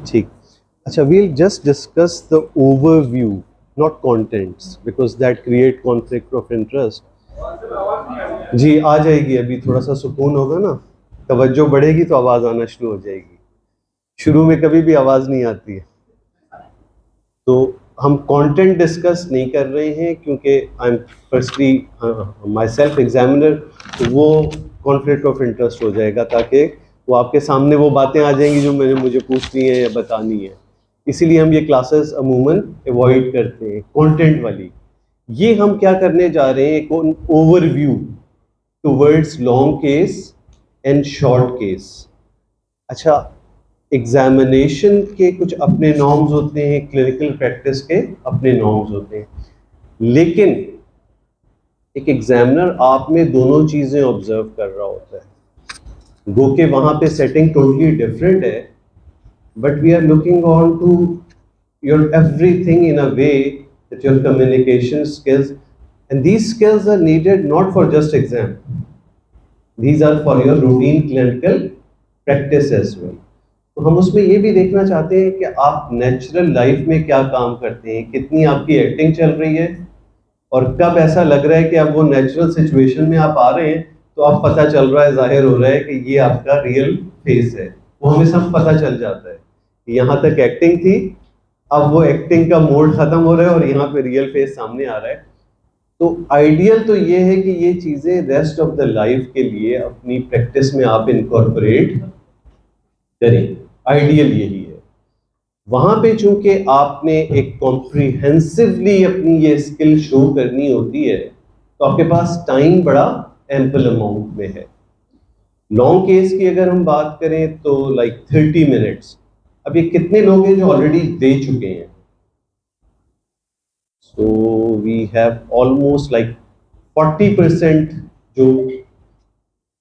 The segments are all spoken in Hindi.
ठीक. अच्छा, we'll just discuss the overview, not contents, because that create conflict of interest. जी आ जाएगी, अभी थोड़ा सा सुकून होगा ना, तवज्जो बढ़ेगी तो आवाज़ आना शुरू हो जाएगी. शुरू में कभी भी आवाज़ नहीं आती है. तो हम कंटेंट डिस्कस नहीं कर रहे हैं क्योंकि I am firstly my self examiner, तो वो कॉन्फ्लिक्ट ऑफ इंटरेस्ट हो जाएगा, ताकि वो आपके सामने वो बातें आ जाएंगी जो मैंने मुझे पूछनी है या बतानी है. इसीलिए हम ये क्लासेस अमूमन अवॉइड करते हैं कंटेंट वाली. ये हम क्या करने जा रहे हैं, एक overview towards long case and short case. अच्छा, एग्जामिनेशन के कुछ अपने नॉर्म्स होते हैं, क्लिनिकल प्रैक्टिस के अपने नॉर्म्स होते हैं, लेकिन एक एग्जामिनर आप में दोनों चीजें ऑब्जर्व कर रहा होता है. गो के वहां पे सेटिंग टोटली डिफरेंट है, but we are looking on to your everything in a way that your communication skills, and these skills are needed not for just exam, these are for your routine clinical practice as well. तो हम उसमें ये भी देखना चाहते हैं कि आप नेचुरल लाइफ में क्या काम करते हैं, कितनी आपकी एक्टिंग चल रही है, और कब ऐसा लग रहा है कि अब वो नेचुरल सिचुएशन में आप आ रहे हैं तो आप पता चल रहा है, जाहिर हो रहा है कि ये आपका रियल फेस है. वो हमें सब पता चल जाता है. यहाँ तक एक्टिंग थी, अब वो एक्टिंग का मोड खत्म हो रहा है और यहाँ पे रियल फेस सामने आ रहा है. तो आइडियल तो ये है कि ये चीज़ें रेस्ट ऑफ द लाइफ के लिए अपनी प्रैक्टिस में आप इनकॉर्पोरेट करें. आइडियल यही है. वहां पे चूंकि आपने एक कॉम्प्रिहेंसिवली अपनी ये स्किल शो करनी होती है, तो आपके पास टाइम बड़ा एम्पल अमाउंट में है. लॉन्ग केस की अगर हम बात करें तो लाइक 30 मिनट्स. अब ये कितने लोग हैं जो ऑलरेडी दे चुके हैं? So we have almost like 40% जो,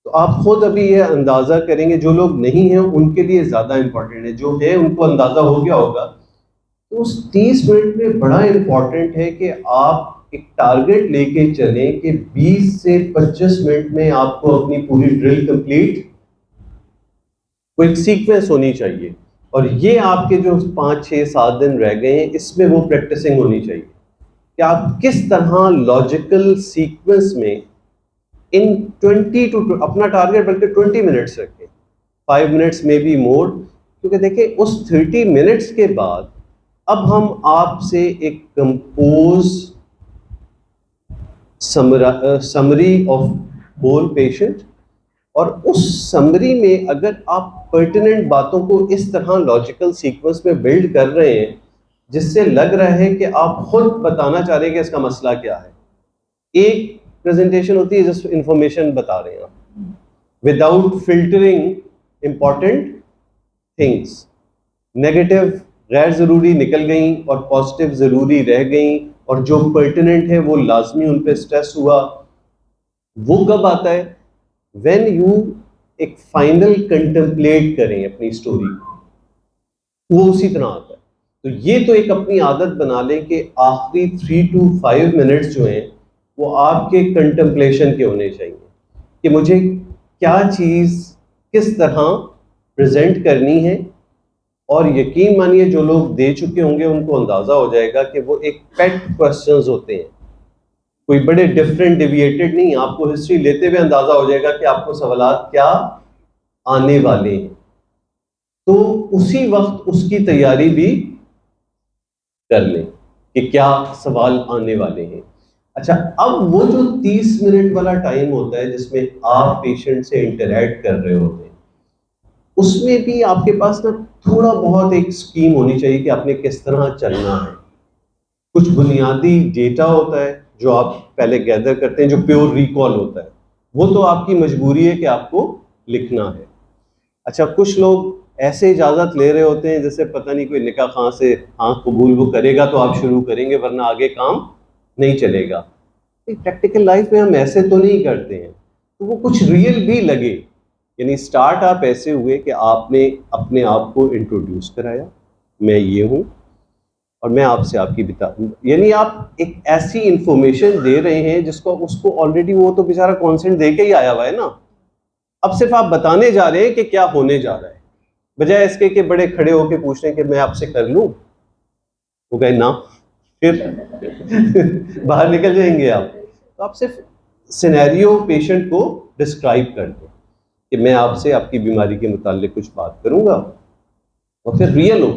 तो आप खुद अभी ये अंदाजा करेंगे, जो लोग नहीं हैं उनके लिए ज़्यादा इम्पोर्टेंट है, जो है उनको अंदाजा हो गया होगा. तो उस 30 मिनट में बड़ा इम्पोर्टेंट है कि आप एक टारगेट लेके चलें कि 20 से 25 मिनट में आपको अपनी पूरी ड्रिल कंप्लीट, कोई सीक्वेंस होनी चाहिए. और ये आपके जो 5 6 7 दिन रह गए हैं, इसमें वो प्रैक्टिसिंग होनी चाहिए कि आप किस तरह लॉजिकल सीक्वेंस में इन 20 टू, अपना टारगेट बल्कि 20 मिनट्स रखें, 5 मिनट्स में बी मोर. क्योंकि देखिए उस 30 मिनट्स के बाद अब हम आपसे एक compose summary of whole patient, और उस समरी में अगर आप पर्टिनेंट बातों को इस तरह लॉजिकल सीक्वेंस में बिल्ड कर रहे हैं जिससे लग रहा है कि आप खुद बताना चाह रहे हैं कि इसका मसला क्या है. एक प्रेजेंटेशन होती है जस्ट इंफॉर्मेशन बता रहे हैं आप, without filtering important things. Negative गैर ज़रूरी निकल गई और पॉजिटिव ज़रूरी रह गई, और जो पर्टिनेंट है वो लाजमी उन पे स्ट्रेस हुआ. वो कब आता है? व्हेन यू एक फाइनल कंटेम्पलेट करें अपनी स्टोरी, वो उसी तरह आता है. तो ये तो एक अपनी आदत बना लें कि आखिरी 3 to 5 मिनट्स जो हैं वो आपके कंटेम्पलेशन के होने चाहिए कि मुझे क्या चीज़ किस तरह प्रेजेंट करनी है. और यकीन मानिए जो लोग दे चुके होंगे उनको अंदाज़ा हो जाएगा कि वो एक पेट क्वेश्चंस होते हैं, कोई बड़े डिफरेंट डिविएटेड नहीं. आपको हिस्ट्री लेते हुए अंदाज़ा हो जाएगा कि आपको सवालात क्या आने वाले हैं, तो उसी वक्त उसकी तैयारी भी कर लें कि क्या सवाल आने वाले हैं. अच्छा, अब वो जो 30 मिनट वाला टाइम होता है जिसमें आप पेशेंट से इंटरैक्ट कर रहे होते हैं, उसमें भी आपके पास ना थोड़ा बहुत एक स्कीम होनी चाहिए कि आपने किस तरह चलना है. कुछ बुनियादी डेटा होता है जो आप पहले गैदर करते हैं, जो प्योर रिकॉल होता है, वो तो आपकी मजबूरी है कि आपको लिखना है. अच्छा, कुछ लोग ऐसे इजाज़त ले रहे होते हैं जैसे पता नहीं कोई निकाह खां से हाँ कबूल वो करेगा तो आप शुरू करेंगे, वरना आगे काम नहीं चलेगा. प्रैक्टिकल लाइफ में हम ऐसे तो नहीं करते हैं, तो वो कुछ रियल भी लगे. यानी स्टार्ट आप ऐसे हुए कि आपने अपने आप को इंट्रोड्यूस कराया, मैं ये हूँ और मैं आपसे आपकी बता, यानी आप एक ऐसी इंफॉर्मेशन दे रहे हैं जिसको उसको ऑलरेडी वो तो बेचारा कॉन्सेंट दे के ही आया हुआ है ना. अब सिर्फ आप बताने जा रहे हैं कि क्या होने जा रहा है. बजाय इसके कि बड़े खड़े होके पूछ रहे हैं कि मैं आपसे कर लूं, वो कहे ना, फिर बाहर निकल जाएंगे आप। तो आप सिर्फ सिनेरियो पेशेंट को डिस्क्राइब कर दो कि मैं आपसे आपकी बीमारी के मुतालिक कुछ बात करूंगा, और फिर रियल हो,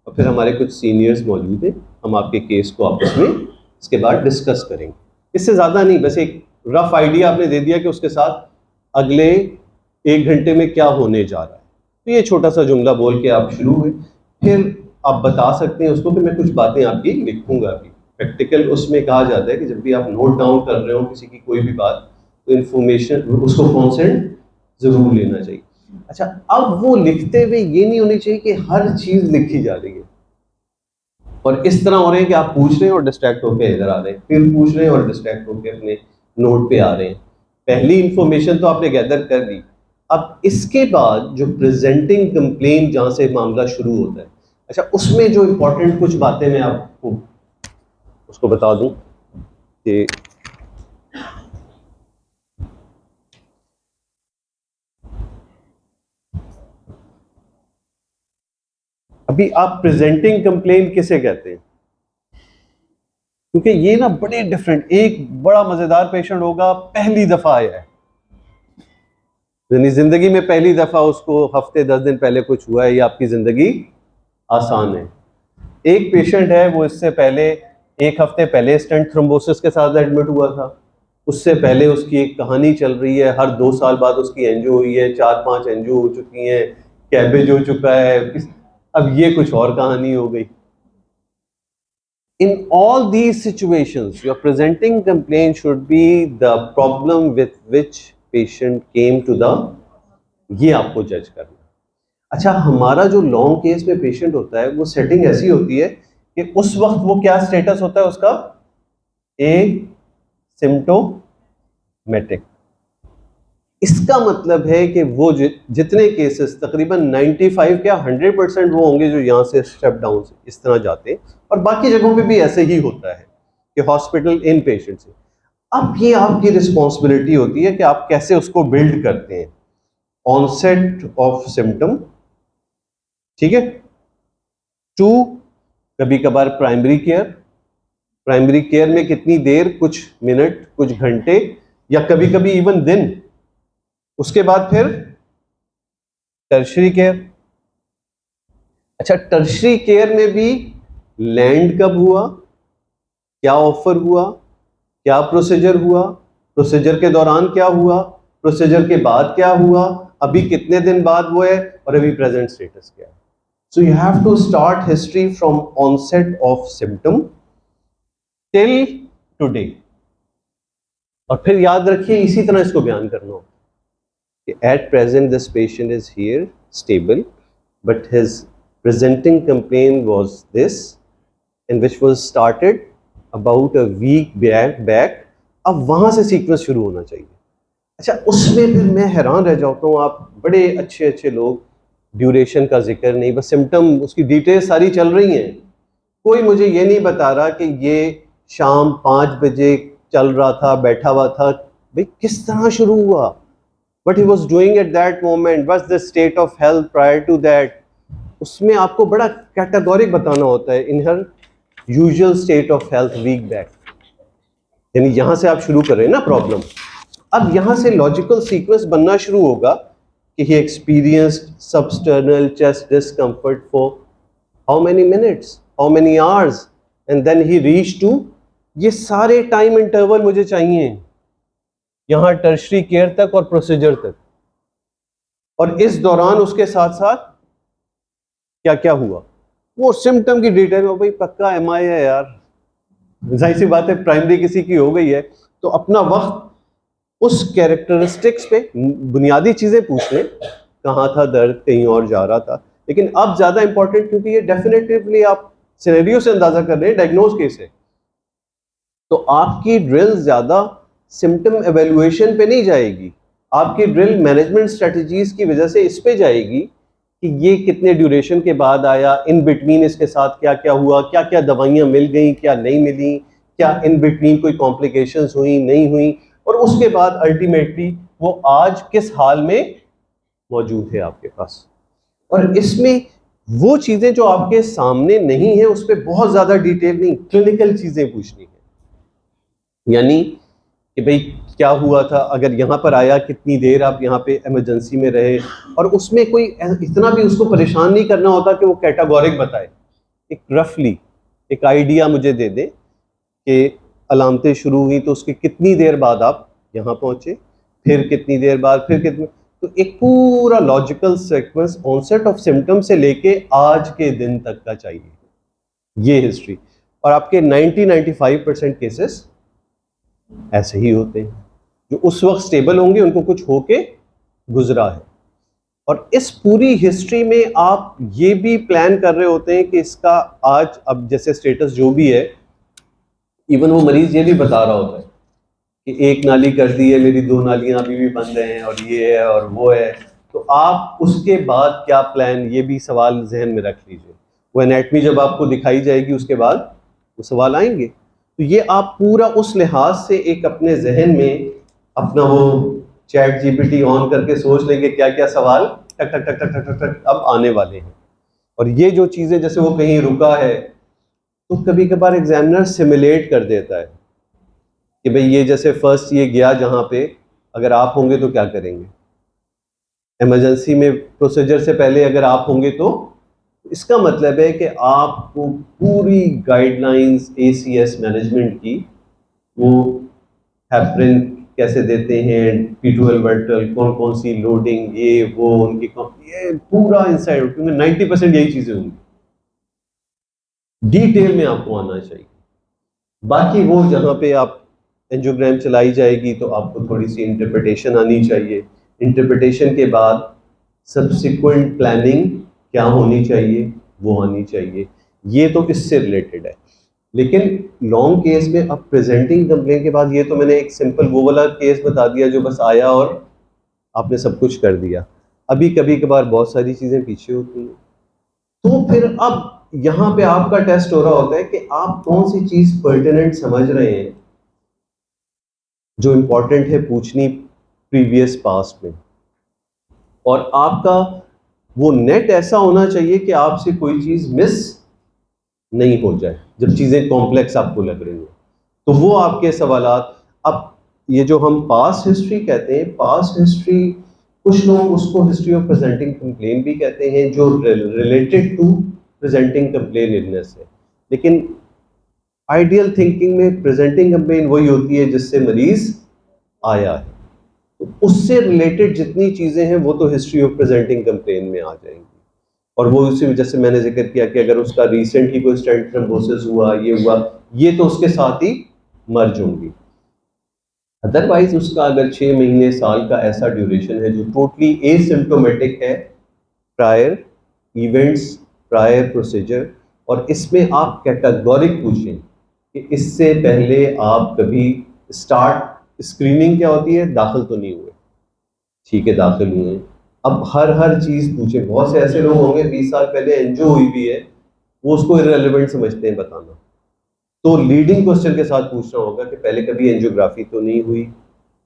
और फिर हमारे कुछ सीनियर्स मौजूद हैं, हम आपके केस को आपस में इसके बाद डिस्कस करेंगे। इससे ज़्यादा नहीं, बस एक रफ आइडिया आपने दे दिया कि उसके साथ अगले 1 घंटे में क्या होने जा रहा है। तो ये छोटा सा जुमला बोल के आप शुरू हुए, फिर आप बता सकते हैं उसको कि मैं कुछ बातें आपकी लिखूंगा अभी। प्रैक्टिकल उसमें कहा जाता है कि जब भी आप नोट डाउन कर रहे हो किसी की कोई भी बात, तो इन्फॉर्मेशन उसको कॉन्सेंट जरूर लेना चाहिए। अच्छा, अब वो लिखते हुए ये नहीं होनी चाहिए कि हर चीज लिखी जा रही है और इस तरह हो रहे हैं कि आप पूछ रहे हैं और डिस्ट्रैक्ट होकर इधर आ रहे हैं, फिर पूछ रहे हैं और डिस्ट्रैक्ट होकर अपने नोट पे आ रहे हैं। पहली इंफॉर्मेशन तो आपने गैदर कर दी। अब इसके बाद जो प्रेजेंटिंग कंप्लेन जहां से मामला शुरू होता है, अच्छा उसमें जो इंपॉर्टेंट कुछ बातें मैं आपको उसको बता दूं कि अभी आप प्रेजेंटिंग कंप्लेन किसे कहते हैं, क्योंकि ये ना बड़े डिफरेंट। एक बड़ा मजेदार पेशेंट होगा, पहली दफा आया है, यानी जिंदगी में पहली दफा उसको हफ्ते 10 दिन पहले कुछ हुआ है, ये आपकी जिंदगी आसान है। एक पेशेंट है, वो इससे पहले 1 हफ्ते पहले स्टेंट थ्रोम्बोसिस के साथ एडमिट हुआ था, उससे पहले उसकी एक कहानी चल रही है, हर 2 साल बाद उसकी एंजियो हुई है, 4-5 एंजियो हो चुकी हैं, कैबेज हो चुका है, अब ये कुछ और कहानी हो गई। In all these situations, your presenting complaint should be the problem with which patient came to the, ये आपको जज करना। अच्छा, हमारा जो लॉन्ग केस में पेशेंट होता है, वो सेटिंग ऐसी होती है कि उस वक्त वो क्या स्टेटस होता है उसका, एसिम्प्टोमेटिक। इसका मतलब है कि वो जितने केसेस तकरीबन 95 क्या 100% वो होंगे जो यहाँ से स्टेप डाउन से इस तरह जाते हैं, और बाकी जगहों पे भी ऐसे ही होता है कि हॉस्पिटल इन पेशेंट से। अब ये आपकी रिस्पॉन्सिबिलिटी होती है कि आप कैसे उसको बिल्ड करते हैं। ऑनसेट ऑफ सिम्टम, ठीक है। 2, कभी कभार प्राइमरी केयर। प्राइमरी केयर में कितनी देर, कुछ मिनट, कुछ घंटे, या कभी कभी इवन दिन। उसके बाद फिर टर्शरी केयर। अच्छा, टर्शरी केयर में भी लैंड कब हुआ, क्या ऑफर हुआ, क्या प्रोसीजर हुआ, प्रोसीजर के दौरान क्या हुआ, प्रोसीजर के बाद क्या हुआ, अभी कितने दिन बाद वो है, और अभी प्रेजेंट स्टेटस क्या है। So you have to start history from onset of symptom till today. और फिर याद रखिए इसी तरह इसको बयान करना हो कि at present this patient is here stable, but his presenting complaint was this, and which was started about a week back। अब वहां से सीक्वेंस शुरू होना चाहिए। अच्छा, उसमें फिर मैं हैरान रह जाता हूँ, आप बड़े अच्छे अच्छे लोग, ड्यूरेशन का जिक्र नहीं, बस सिम्टम उसकी डिटेल्स सारी चल रही हैं, कोई मुझे ये नहीं बता रहा कि ये शाम 5 बजे चल रहा था, बैठा हुआ था, भाई किस तरह शुरू हुआ, what he was doing at that moment, what's the state of health prior to that। उसमें आपको बड़ा कैटेगोरिक बताना होता है, in her usual state of health week back, यानी यहां से आप शुरू कर रहे हैं ना प्रॉब्लम। अब यहां से लॉजिकल सीक्वेंस बनना शुरू होगा कि he experienced substernal chest discomfort for how many minutes, how many hours, and then he reach to, ये सारे टाइम इंटरवल मुझे चाहिए यहां टर्शरी केयर तक और प्रोसीजर तक, और इस दौरान उसके साथ साथ क्या क्या हुआ, वो सिम्टम की डिटेल में। भाई पक्का एमआई है यार, जाहिर सी बात है प्राइमरी किसी की हो गई है, तो अपना वक्त उस कैरेक्टरिस्टिक्स पे बुनियादी चीजें पूछ लें, कहाँ था दर्द, कहीं और जा रहा था। लेकिन अब ज्यादा इंपॉर्टेंट, क्योंकि ये डेफिनेटिवली आप सिनेरियो से अंदाजा कर रहे हैं, डायग्नोज केस है, तो आपकी ड्रिल ज्यादा सिम्टम एवेल्युएशन पे नहीं जाएगी, आपकी ड्रिल मैनेजमेंट स्ट्रेटजीज की वजह से इस पे जाएगी कि ये कितने ड्यूरेशन के बाद आया, इन बिटवीन इसके साथ क्या क्या हुआ, क्या क्या दवाइयाँ मिल गई, क्या नहीं मिली, क्या इन बिटवीन कोई कॉम्प्लिकेशंस हुई नहीं हुई, और उसके बाद अल्टीमेटली वो आज किस हाल में मौजूद है आपके पास। और इसमें वो चीजें जो आपके सामने नहीं है उस पर बहुत ज्यादा डिटेल नहीं, क्लिनिकल चीजें पूछनी है। यानी कि भाई क्या हुआ था, अगर यहाँ पर आया कितनी देर आप यहाँ पे इमरजेंसी में रहे, और उसमें कोई इतना भी उसको परेशान नहीं करना होता कि वो कैटेगोरिक बताए, एक रफली एक आइडिया मुझे दे दे कि अलामतें शुरू हुई तो उसके कितनी देर बाद आप यहाँ पहुंचे, फिर कितनी देर बाद, फिर कितनी, तो एक पूरा logical sequence onset of symptom से लेके आज के दिन तक का चाहिए, ये हिस्ट्री। और आपके 90-95% केसेस ऐसे ही होते हैं, जो उस वक्त स्टेबल होंगे उनको कुछ होके गुजरा है। और इस पूरी हिस्ट्री में आप ये भी प्लान कर रहे होते हैं कि इसका आज अब जैसे स्टेटस जो भी है, इवन वो मरीज ये भी बता रहा होता है कि एक नाली कर दी है मेरी, 2 नालियां अभी भी बंद हैं, और ये है और वो है, तो आप उसके बाद क्या प्लान, ये भी सवाल जहन में रख लीजिए। वो एनाटमी जब आपको दिखाई जाएगी उसके बाद वो सवाल आएंगे, तो ये आप पूरा उस लिहाज से एक अपने जहन में अपना वो चैट जीपीटी ऑन करके सोच लेंगे क्या क्या सवाल टक टक टक टक टक टक टक अब आने वाले हैं। और ये जो चीजें, जैसे वो कहीं रुका है तो कभी कभार एग्जामिनर सिमुलेट कर देता है कि भाई ये जैसे फर्स्ट ये गया जहां पे, अगर आप होंगे तो क्या करेंगे, इमरजेंसी में प्रोसीजर से पहले अगर आप होंगे तो, इसका मतलब है कि आपको पूरी गाइडलाइंस एसीएस मैनेजमेंट की, वो हेपरिन कैसे देते हैं, P12 वर्टल, कौन कौन सी लोडिंग, ये वो उनकी ये पूरा इंसाइड, क्योंकि 90% यही चीजें होंगी, डिटेल में आपको आना चाहिए। बाकी वो जहाँ पे आप एंजियोग्राम चलाई जाएगी तो आपको थोड़ी सी इंटरप्रिटेशन आनी चाहिए, इंटरप्रिटेशन के बाद सब्सिक्वेंट प्लानिंग क्या होनी चाहिए वो आनी चाहिए, ये तो इससे रिलेटेड है। लेकिन लॉन्ग केस में अब प्रेजेंटिंग कंप्लेन के बाद, ये तो मैंने एक सिंपल वो वाला केस बता दिया जो बस आया और आपने सब कुछ कर दिया, अभी कभी कभार बहुत सारी चीजें पीछे होती हैं। तो फिर अब यहाँ पे आपका टेस्ट हो रहा होता है कि आप कौन सी चीज पर्टिनेंट समझ रहे हैं जो इंपॉर्टेंट है पूछनी प्रीवियस पास्ट में, और आपका वो नेट ऐसा होना चाहिए कि आपसे कोई चीज मिस नहीं हो जाए जब चीजें कॉम्प्लेक्स आपको लग रही हो। तो वो आपके सवालात, अब ये जो हम पास्ट हिस्ट्री कहते हैं, पास्ट हिस्ट्री कुछ लोग उसको हिस्ट्री ऑफ प्रेजेंटिंग कंप्लेन भी कहते हैं, जो related to presenting complain illness है। लेकिन आइडियल थिंकिंग में प्रेजेंटिंग कंप्लेन वही होती है जिससे मरीज आया है, तो उससे रिलेटेड जितनी चीजें हैं वो तो हिस्ट्री ऑफ प्रेजेंटिंग कंप्लेन में आ जाएंगी। और वो उसी वजह से मैंने जिक्र किया कि अगर उसका रिसेंट ही कोई स्टेंट थ्रोम्बोसिस हुआ, ये हुआ, ये तो उसके साथ ही मर्ज होंगी। अदरवाइज उसका अगर 6 महीने साल का ऐसा ड्यूरेशन है जो टोटली एसिम्प्टोमेटिक है, प्रायर इवेंट्स, प्रायर प्रोसीजर, और इसमें आप कैटेगोरिक पूछें कि इससे पहले आप कभी स्टार्ट स्क्रीनिंग क्या होती है, दाखिल तो नहीं हुए, ठीक है दाखिल हुए, अब हर चीज पूछे। बहुत से ऐसे लोग होंगे 20 साल पहले एंजियो हुई भी है, वो उसको इररिलेवेंट समझते हैं बताना, तो लीडिंग क्वेश्चन के साथ पूछना होगा कि पहले कभी एंजियोग्राफी तो नहीं हुई,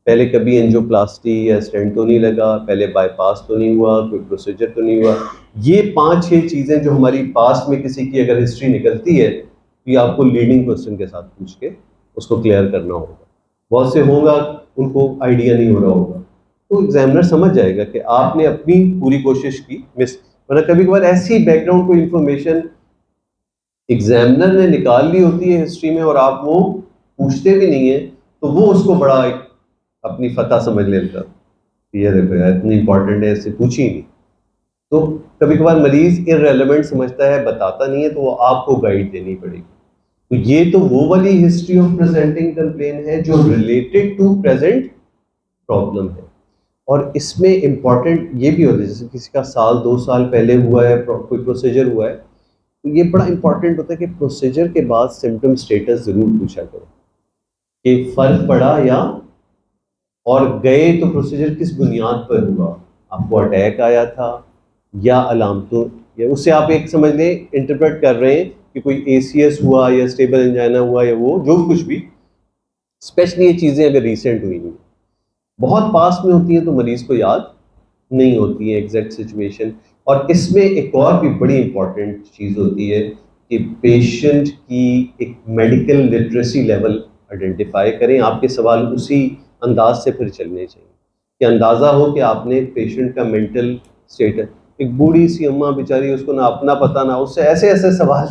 पहले कभी एंजियोप्लास्टी या स्टेंट तो नहीं लगा, पहले बाईपास तो नहीं हुआ, कोई प्रोसीजर तो नहीं हुआ। ये 5-6 चीजें जो हमारी पास्ट में किसी की अगर हिस्ट्री निकलती है तो ये आपको लीडिंग क्वेश्चन के साथ पूछ के उसको क्लियर करना होगा। बहुत से होगा उनको आइडिया नहीं हो रहा होगा, तो एग्जामिनर समझ जाएगा कि आपने अपनी पूरी कोशिश की, मिस, वरना कभी कभार ऐसी बैकग्राउंड कोई इंफॉर्मेशन एग्जामिनर ने निकाल ली होती है हिस्ट्री में और आप वो पूछते भी नहीं है, तो वो उसको बड़ा एक अपनी फतह समझ लेता, ये देखो यार इतनी इंपॉर्टेंट है, इससे पूछी नहीं। तो कभी कभार मरीज इररिलेवेंट समझता है, बताता नहीं है, तो वो आपको गाइड देनी पड़ेगी। तो ये तो वो वाली हिस्ट्री ऑफ प्रेजेंटिंग कंप्लेन है जो रिलेटेड टू प्रेजेंट प्रॉब्लम है। और इसमें इंपॉर्टेंट ये भी होता है, जैसे किसी का 1-2 साल पहले हुआ है कोई प्रोसीजर हुआ है, तो ये बड़ा इंपॉर्टेंट होता है कि प्रोसीजर के बाद सिम्टम स्टेटस जरूर पूछा करो कि फर्क पड़ा, या और गए तो प्रोसीजर किस बुनियाद पर हुआ, आपको अटैक आया था या अलामतों, या उससे आप एक समझ लें इंटरप्रेट कर रहे हैं कि कोई एसीएस हुआ या स्टेबल एंजाइना हुआ या वो जो कुछ भी, स्पेशली ये चीज़ें अगर रिसेंट हुई नहीं, बहुत पास में होती हैं तो मरीज को याद नहीं होती है एग्जैक्ट सिचुएशन। और इसमें एक और भी बड़ी इंपॉर्टेंट चीज़ होती है कि पेशेंट की एक मेडिकल लिटरेसी लेवल आइडेंटिफाई करें। आपके सवाल उसी अंदाज से फिर चलने चाहिए कि अंदाज़ा हो कि आपने पेशेंट का मेंटल स्टेटस, एक बूढ़ी सी अम्मा बेचारी, उसको ना अपना पता ना, उससे ऐसे ऐसे सवाल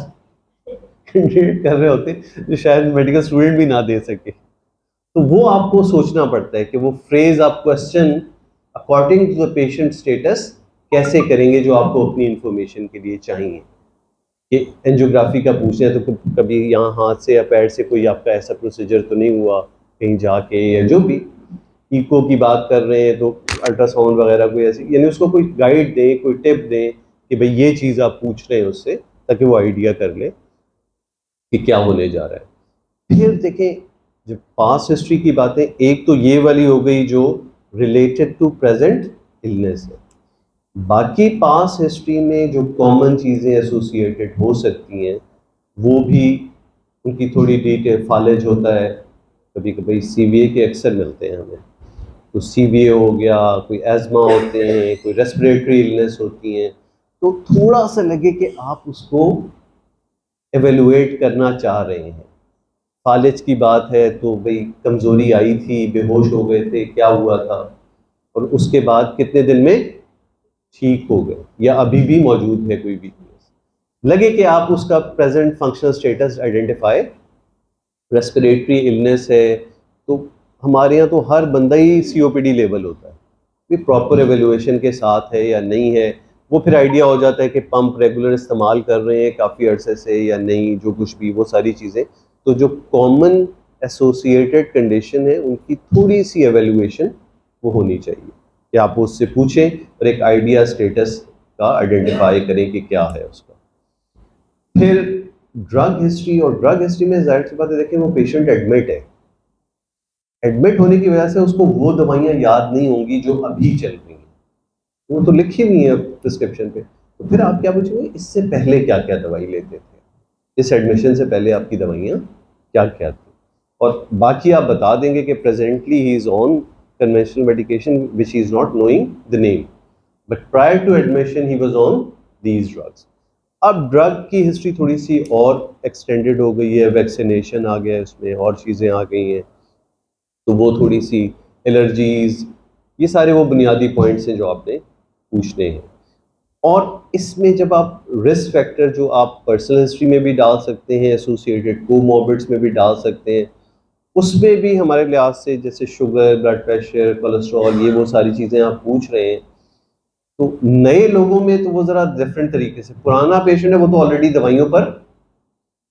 क्रिएट कर रहे होते जो शायद मेडिकल स्टूडेंट भी ना दे सके। तो वो आपको सोचना पड़ता है कि वो फ्रेज आप question according to the patient status कैसे करेंगे जो आपको अपनी इंफॉर्मेशन के लिए चाहिए। कि एंजियोग्राफी का पूछे हैं तो कभी यहाँ हाथ से या पैर से कोई आपका ऐसा प्रोसीजर तो नहीं हुआ कहीं जाके, या जो भी इको की बात कर रहे हैं तो अल्ट्रासाउंड वगैरह कोई ऐसी, यानी उसको कोई गाइड दें, कोई टिप दें कि भाई ये चीज़ आप पूछ रहे हैं उससे, ताकि वो आइडिया कर ले कि क्या होने जा रहा है। फिर देखें, जब पास्ट हिस्ट्री की बातें, एक तो ये वाली हो गई जो रिलेटेड टू प्रेजेंट इलनेस है, बाकी पास्ट हिस्ट्री में जो कॉमन चीज़ें एसोसिएटेड हो सकती हैं वो भी उनकी थोड़ी डिटेल फालेज होता है। कभी कभी सीवीए के अक्सर मिलते हैं हमें, तो सीवीए हो गया, कोई एज़मा होते हैं, कोई रेस्पिरेटरी इलनेस होती हैं, तो थोड़ा सा लगे कि आप उसको एवेलुएट करना चाह रहे हैं। फालिज की बात है तो भाई कमज़ोरी आई थी, बेहोश हो गए थे, क्या हुआ था, और उसके बाद कितने दिन में ठीक हो गए, या अभी भी मौजूद है कोई वीकनेस, लगे कि आप उसका present functional status identify. Respiratory illness है तो हमारे यहाँ तो हर बंदा ही सीओपीडी लेवल होता है, भी प्रॉपर एवेल्युएशन के साथ है या नहीं है, वो फिर आइडिया हो जाता है कि पंप रेगुलर इस्तेमाल कर रहे हैं काफ़ी अरसे से या नहीं, जो कुछ भी वो सारी चीज़ें। तो जो कॉमन एसोसिएटेड कंडीशन है उनकी थोड़ी सी एवेल्युएशन वो होनी चाहिए कि आप उससे पूछें और एक आइडिया स्टेटस का आइडेंटिफाई करें कि क्या है उसका। फिर ड्रग हिस्ट्री, और ड्रग हिस्ट्री में जाहिर सी बात है, देखें वो पेशेंट एडमिट है, एडमिट होने की वजह से उसको वो दवाइयाँ याद नहीं होंगी जो अभी चल रही हैं, वो तो लिखी हुई है प्रिस्क्रिप्शन पे। तो फिर आप क्या पूछेंगे, इससे पहले क्या क्या दवाई लेते थे, इस एडमिशन से पहले आपकी दवाइयाँ क्या क्या थी, और बाकी आप बता देंगे कि presently he is on conventional medication which he is not knowing the name, but prior to admission he was on these drugs. अब ड्रग की हिस्ट्री थोड़ी सी और एक्सटेंडेड हो गई है, वैक्सीनेशन आ गया है उसमें, और चीज़ें आ गई हैं, तो वो थोड़ी सी एलर्जीज, ये सारे वो बुनियादी पॉइंट्स हैं जो आपने पूछने हैं। और इसमें जब आप रिस्क फैक्टर जो आप पर्सनल हिस्ट्री में भी डाल सकते हैं, एसोसिएटेड कोमॉर्बिड्स में भी डाल सकते हैं, उसमें भी हमारे लिहाज से जैसे शुगर, ब्लड प्रेशर, कोलेस्ट्रॉल, ये वो सारी चीज़ें आप पूछ रहे हैं। तो नए लोगों में तो वो ज़रा डिफरेंट तरीके से, पुराना पेशेंट है वो तो ऑलरेडी दवाइयों पर,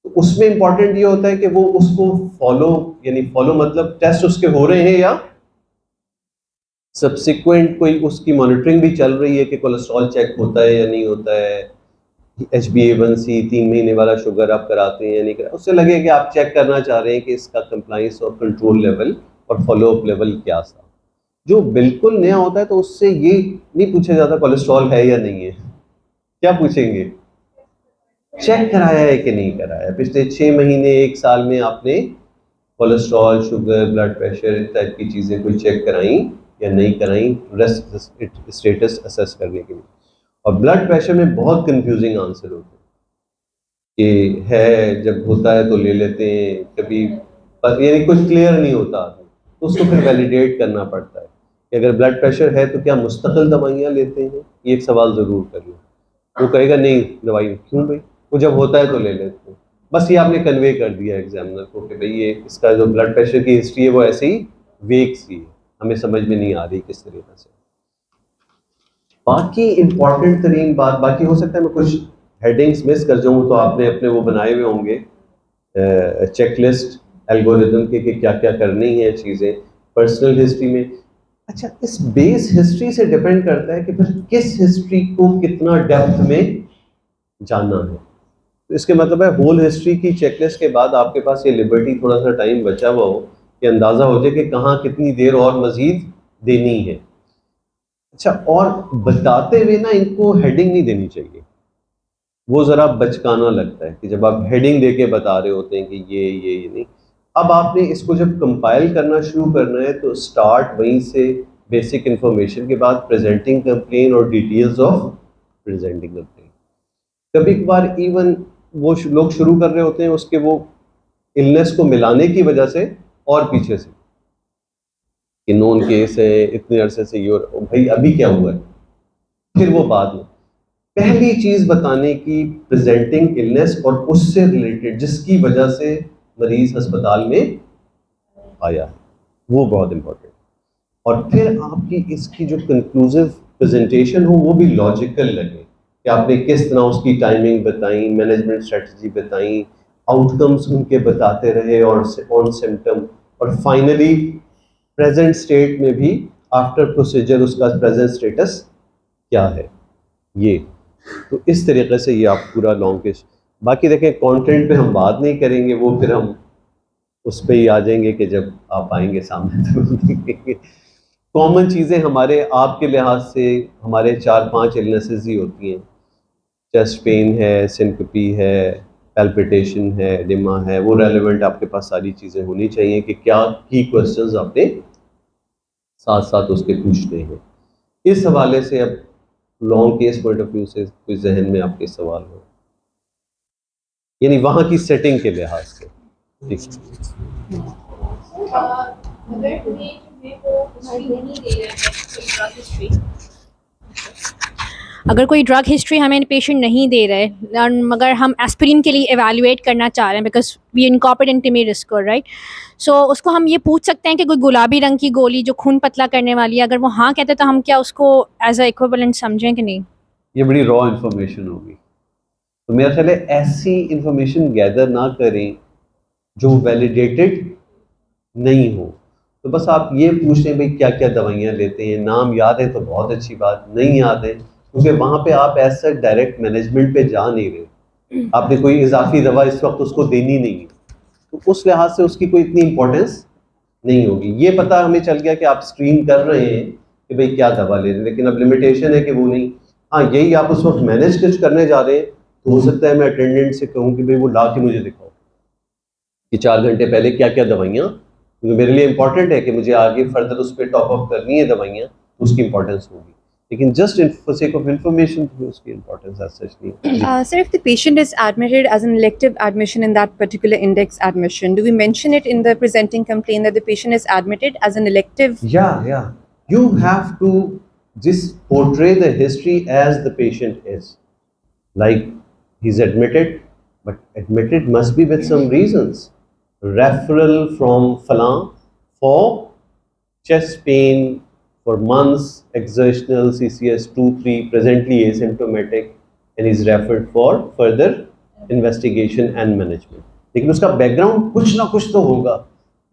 तो उसमें इंपॉर्टेंट ये होता है कि वो उसको फॉलो, यानी फॉलो मतलब टेस्ट उसके हो रहे हैं या सब्सिक्वेंट कोई उसकी मॉनिटरिंग भी चल रही है कि कोलेस्ट्रॉल चेक होता है या नहीं होता है, HbA1c 3 महीने वाला शुगर आप कराते हैं या नहीं कराते, उससे लगे कि आप चेक करना चाह रहे हैं कि इसका कंप्लाइंस और कंट्रोल लेवल और फॉलोअप लेवल क्या था। जो बिल्कुल नया होता है तो उससे ये नहीं पूछा जाता कोलेस्ट्रॉल है या नहीं है, क्या पूछेंगे, चेक कराया है कि नहीं कराया, पिछले 6 महीने 1 साल में आपने कोलेस्ट्रॉल, शुगर, ब्लड प्रेशर, इस टाइप की चीज़ें कोई चेक कराई या नहीं कराई, रेस्ट स्टेटस असेस करने के लिए। और ब्लड प्रेशर में बहुत कंफ्यूजिंग आंसर होते हैं कि है, जब होता है तो ले लेते हैं, कभी यानी कुछ क्लियर नहीं होता, तो उसको फिर वैलिडेट करना पड़ता है कि अगर ब्लड प्रेशर है तो क्या मुस्तकिल दवाइयाँ लेते हैं, ये एक सवाल ज़रूर कर लो। वो कहेगा नहीं दवाई, क्यों भाई, वो जब होता है तो ले लेते हैं। बस ये आपने कन्वे कर दिया एग्जामिनर को कि भाई ये इसका जो ब्लड प्रेशर की हिस्ट्री है वो ऐसे ही वेग सी है, हमें समझ में नहीं आ रही किस तरीके से। बाकी इंपॉर्टेंट तरीन बात, बाकी हो सकता है मैं कुछ हेडिंग्स मिस कर जाऊँ, तो आपने अपने वो बनाए हुए होंगे चेकलिस्ट एल्गोरिदम के कि क्या क्या करनी है चीज़ें पर्सनल हिस्ट्री में। अच्छा, इस बेस हिस्ट्री से डिपेंड करता है कि फिर किस हिस्ट्री को कितना डेप्थ में जानना है। तो इसके मतलब है होल हिस्ट्री की चेकलिस्ट के बाद आपके पास ये लिबर्टी, थोड़ा सा टाइम बचा हुआ हो कि अंदाज़ा हो जाए कि कहाँ कितनी देर और मज़ीद देनी है। अच्छा, और बताते हुए ना इनको हेडिंग नहीं देनी चाहिए, वो ज़रा बचकाना लगता है कि जब आप हेडिंग देके बता रहे होते हैं कि ये नहीं। अब आपने इसको जब कंपाइल करना शुरू करना है तो स्टार्ट वहीं से, बेसिक इन्फॉर्मेशन के बाद प्रेजेंटिंग कंप्लेन और डिटेल्स ऑफ प्रेजेंटिंग कंप्लेंट। कभी कभार इवन वो लोग शुरू कर रहे होते हैं उसके वो इलनेस को मिलाने की वजह से और पीछे से कि नॉन केस है, इतने अरसे से ये भाई अभी क्या हुआ है, फिर वो बाद में पहली चीज बताने की प्रेजेंटिंग इलनेस और उससे रिलेटेड जिसकी वजह से मरीज अस्पताल में आया है, वो बहुत इंपॉर्टेंट। और फिर आपकी इसकी जो कंक्लूसिव प्रेजेंटेशन हो वो भी लॉजिकल लगे कि आपने किस तरह उसकी टाइमिंग बताई, मैनेजमेंट स्ट्रेटजी बताई, आउटकम्स उनके बताते रहे और ऑन सिम्टम, और फाइनली प्रेजेंट स्टेट में भी आफ्टर प्रोसीजर उसका प्रेजेंट स्टेटस क्या है। ये तो इस तरीके से ये आप पूरा लॉन्ग केस, बाकी देखें कंटेंट पे हम बात नहीं करेंगे, वो फिर हम उस पर ही आ जाएंगे कि जब आप आएंगे सामने तो देखेंगे। कॉमन चीज़ें हमारे आपके लिहाज से हमारे 4-5 इलनेसेस ही होती हैं, चेस्ट पेन है, सिनकोपी है, पैल्पिटेशन है, डिमा है, वो रेलेवेंट आपके पास सारी चीज़ें होनी चाहिए कि क्या की क्वेश्चंस आपने साथ साथ उसके पूछने हैं। इस हवाले से अब long case point of view से कोई जहन में आपके सवाल हो, यानी वहाँ की सेटिंग के लिहाज से। अगर कोई ड्रग हिस्ट्री हमें पेशेंट नहीं दे रहे मगर हम एस्पिरिन के लिए एवेलुएट करना चाह रहे हैं because we incorporate in TIMI risk, right, so उसको हम ये पूछ सकते हैं कि कोई गुलाबी रंग की गोली जो खून पतला करने वाली है, अगर वो हाँ कहते तो हम क्या उसको एज अ इक्विवेलेंट समझें कि नहीं? ये बड़ी रॉ इंफॉर्मेशन होगी, तो मेरा ख्याल है ऐसी इंफॉर्मेशन गैदर ना करें जो वैलिडेटेड नहीं हो। तो बस आप ये पूछ लें भाई क्या क्या दवाइयाँ लेते हैं, नाम याद है तो बहुत अच्छी बात, नहीं याद है क्योंकि वहाँ पे आप ऐसा डायरेक्ट मैनेजमेंट पे जा नहीं रहे, आपने कोई इजाफी दवा इस वक्त उसको देनी नहीं है, तो उस लिहाज से उसकी कोई इतनी इंपॉर्टेंस नहीं होगी। ये पता हमें चल गया कि आप स्क्रीन कर रहे हैं कि भाई क्या दवा ले रहे हैं, लेकिन अब लिमिटेशन है कि वो नहीं, हाँ यही आप उस वक्त मैनेज कुछ करने जा रहे हैं तो हो सकता है मैं अटेंडेंट से कहूँ कि भाई वो ला के मुझे दिखाओ कि 4 घंटे पहले क्या क्या दवाइयाँ, क्योंकि मेरे लिए इंपॉर्टेंट है कि मुझे आगे फर्दर उस पर टॉप अप करनी है दवाइयाँ, उसकी इंपॉर्टेंस होगी, लेकिन just for sake of information उसकी इंपॉर्टेंस ऐसा नहीं है। Sir, if the patient is admitted as an elective admission in that particular index admission, do we mention it in the presenting complaint that the patient is admitted as an elective? Yeah. You have to just portray the history as the patient is. Like he's admitted, but admitted must be with some reasons. Referral from Falan for chest pain for months, exertional CCS 2-3, presently asymptomatic, and is referred for further investigation and management. लेकिन उसका बैकग्राउंड कुछ ना कुछ तो होगा,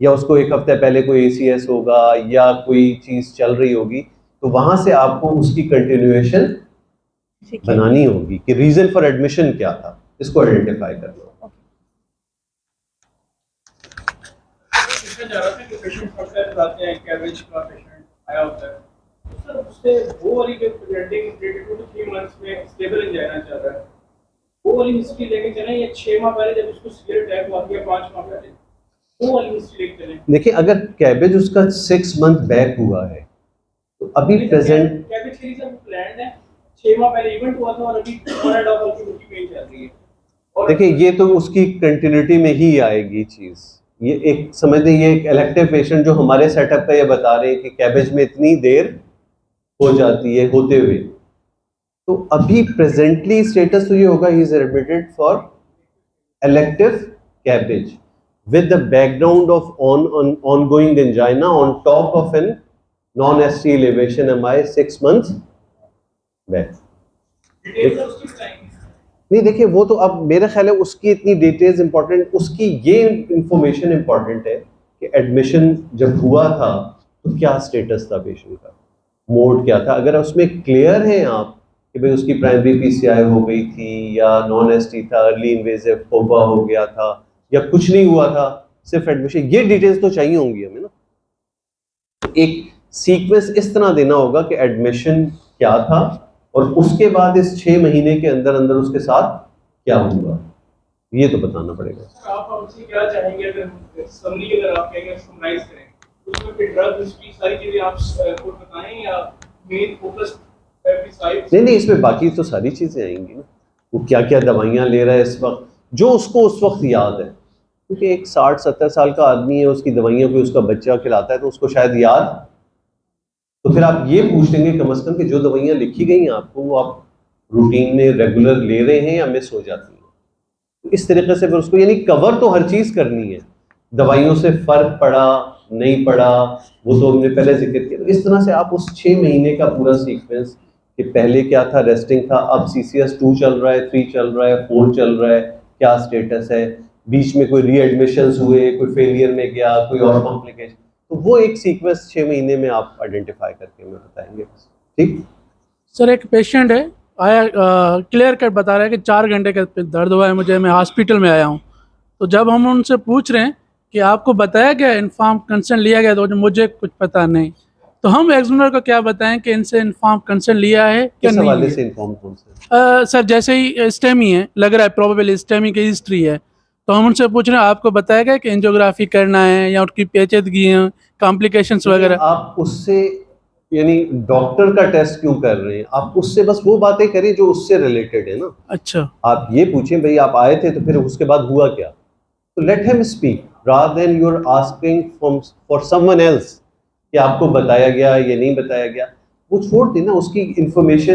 या उसको एक हफ्ते पहले कोई ACS होगा या कोई चीज़ चल रही होगी, तो वहाँ से आपको उसकी कंटिन्यूएशन बनानी होगी कि रीजन फॉर एडमिशन क्या था, इसको आइडेंटिफाई करना होगा। इसमें जा रहा था कि पेशेंट डॉक्टर आते हैं, कैबेज का पेशेंट आया होता है, तो सर उससे वो वाली जो प्रेजेंटिंग डेट 2 to 3 मंथ्स में स्टेबल जाना चाह रहा है, वो वाली हिस्ट्री लेके चलें या 6 माह पहले जब उसको सीवियर अटैक हुआ या 5 माह पहले वो वाली हिस्ट्री लेके चलें? देखिए अगर कैबेज उसका 6 मंथ बैक हुआ है तो अभी प्रेजेंट कैबेज के लिए सब प्लान है, 6 माह पहले इवेंट हुआ था और अभी 1.5 साल की मुट्ठी पेन चल रही है। और देखिए ये तो उसकी कंटिन्यूटी में ही आएगी चीज़, ये एक समझते ये एक इलेक्टिव पेशेंट जो हमारे सेटअप का ये बता रहे हैं कि कैबेज में इतनी देर हो जाती है होते हुए, तो अभी प्रेजेंटली स्टेटस तो ये होगा he is admitted for elective cabbage with the background of ongoing angina on top of an non-ST elevation MI 6 months back. Details उसकी बताएंगे। नहीं देखिए वो तो अब मेरे ख्याल है उसकी इतनी डिटेल्स इंपॉर्टेंट, उसकी ये इंफॉर्मेशन इंपॉर्टेंट है कि एडमिशन जब हुआ था तो क्या स्टेटस था पेशेंट का, मोड क्या था। अगर उसमें क्लियर हैं आप कि भाई उसकी प्राइमरी PCI हो गई थी या नॉन ST था, अर्ली इन्वेजिव फोबा हो गया था या कुछ नहीं हुआ था, सिर्फ एडमिशन, ये डिटेल्स तो चाहिए होंगी हमें ना। एक सीक्वेंस इस तरह देना होगा कि एडमिशन क्या था और उसके बाद इस 6 महीने के अंदर अंदर उसके साथ क्या हुआ, ये तो बताना पड़ेगा। आप हमसे क्या चाहेंगे अगर समरी अगर आप कहेंगे समराइज करें उसमें फिर ड्रग हिस्ट्री सारी चीजें आप को बताएं या मेन फोकस नहीं नहीं, इसमें बाकी तो सारी चीजें आएंगी ना, वो क्या क्या दवाइयाँ ले रहा है इस वक्त, जो उसको उस वक्त याद है, क्योंकि एक 60-70 साल का आदमी है, उसकी दवाइयाँ कोई उसका बच्चा खिलाता है तो उसको शायद याद, तो फिर आप ये पूछ लेंगे कम से कम कि जो दवाइयाँ लिखी गई हैं आपको वो आप रूटीन में रेगुलर ले रहे हैं या मिस हो जाती हैं। तो इस तरीके से फिर उसको, यानी कवर तो हर चीज़ करनी है, दवाइयों से फर्क पड़ा नहीं पड़ा वो तो हमने पहले जिक्र किया। तो इस तरह से आप उस 6 महीने का पूरा सीक्वेंस कि पहले क्या था, रेस्टिंग था, अब CCS 2 चल रहा है, 3 चल रहा है, 4 चल रहा है, क्या स्टेटस है, बीच में कोई रीएडमिशंस हुए, कोई फेलियर में गया, कोई और कॉम्प्लिकेशन, तो वो एक सीक्वेंस 6 महीने में आप आइडेंटिफाई करके हमें बताएंगे। ठीक सर, एक पेशेंट है आया, क्लियर कट बता रहा है कि 4 घंटे का दर्द हुआ है मुझे, मैं हॉस्पिटल में आया हूँ। तो जब हम उनसे पूछ रहे हैं कि आपको बताया गया, इन्फॉर्म कंसेंट लिया गया, तो मुझे कुछ पता नहीं। तो हम एग्जामिनर को क्या बताएं कि इनसे इन्फॉर्म कंसेंट लिया है क्या किस नहीं हवाले लिया? से इन्फॉर्म कौन से? सर जैसे ही स्टेमी है, लग रहा है प्रोबेबली स्टेमी की हिस्ट्री है, तो हम उनसे पूछ रहे हैं आपको बताया गया कि एंजियोग्राफी करना है या उनकी पेचीदगी है, कॉम्प्लिकेशंस वगैरह? आप उससे, यानी डॉक्टर का टेस्ट क्यों कर रहे हैं, आप उससे बस वो बातें करिए जो उससे रिलेटेड है ना। अच्छा, आप ये पूछें भाई आप आए थे तो फिर उसके बाद हुआ क्या, तो let him speak rather than you are asking for someone else कि आपको बताया गया या नहीं बताया गया, वो छोड़ देना, उसकी इंफॉर्मेशन